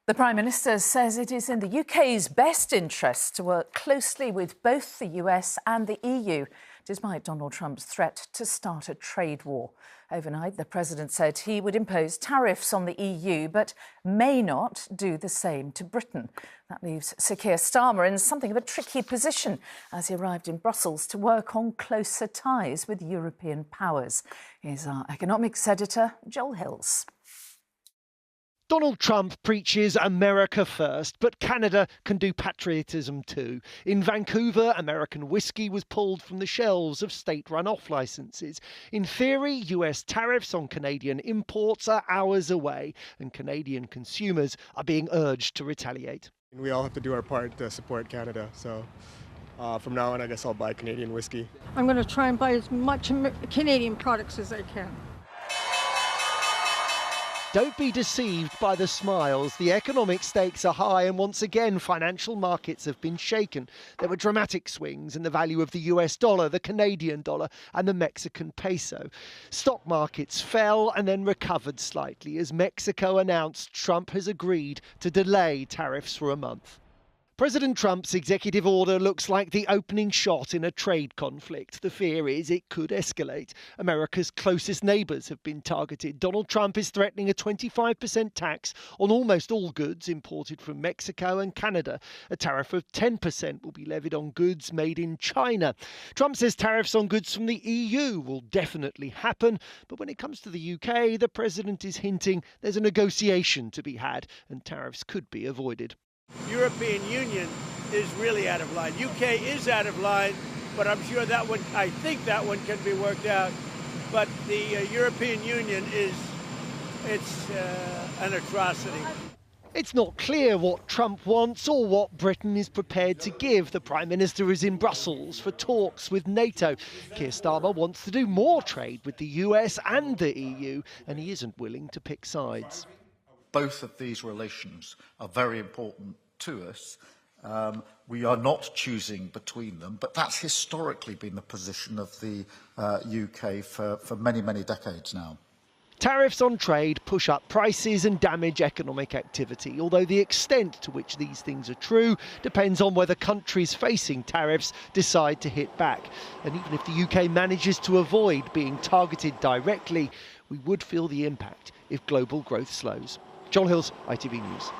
The Prime Minister says it is in the UK's best interest to work closely with both the US and the EU, despite Donald Trump's threat to start a trade war. Overnight, the President said he would impose tariffs on the EU, but may not do the same to Britain. That leaves Sir Keir Starmer in something of a tricky position as he arrived in Brussels to work on closer ties with European powers. Here's our economics editor, Joel Hills. Donald Trump preaches America first, but Canada can do patriotism too. In Vancouver, American whiskey was pulled from the shelves of state-run off licences. In theory, US tariffs on Canadian imports are hours away, and Canadian consumers are being urged to retaliate. We all have to do our part to support Canada, so from now on, I guess I'll buy Canadian whiskey. I'm going to try and buy as much Canadian products as I can. Don't be deceived by the smiles. The economic stakes are high, and once again, financial markets have been shaken. There were dramatic swings in the value of the US dollar, the Canadian dollar, and the Mexican peso. Stock markets fell and then recovered slightly as Mexico announced Trump has agreed to delay tariffs for a month. President Trump's executive order looks like the opening shot in a trade conflict. The fear is it could escalate. America's closest neighbours have been targeted. Donald Trump is threatening a 25% tax on almost all goods imported from Mexico and Canada. A tariff of 10% will be levied on goods made in China. Trump says tariffs on goods from the EU will definitely happen. But when it comes to the UK, the president is hinting there's a negotiation to be had and tariffs could be avoided. European Union is really out of line. UK is out of line, but I'm sure that one, I think that one can be worked out. But the European Union it's an atrocity. It's not clear what Trump wants or what Britain is prepared to give. The Prime Minister is in Brussels for talks with NATO. Keir Starmer wants to do more trade with the US and the EU, and he isn't willing to pick sides. Both of these relations are very important to us. We are not choosing between them, but that's historically been the position of the UK for many, many decades now. Tariffs on trade push up prices and damage economic activity, although the extent to which these things are true depends on whether countries facing tariffs decide to hit back. And even if the UK manages to avoid being targeted directly, we would feel the impact if global growth slows. Joel Hills, ITV News.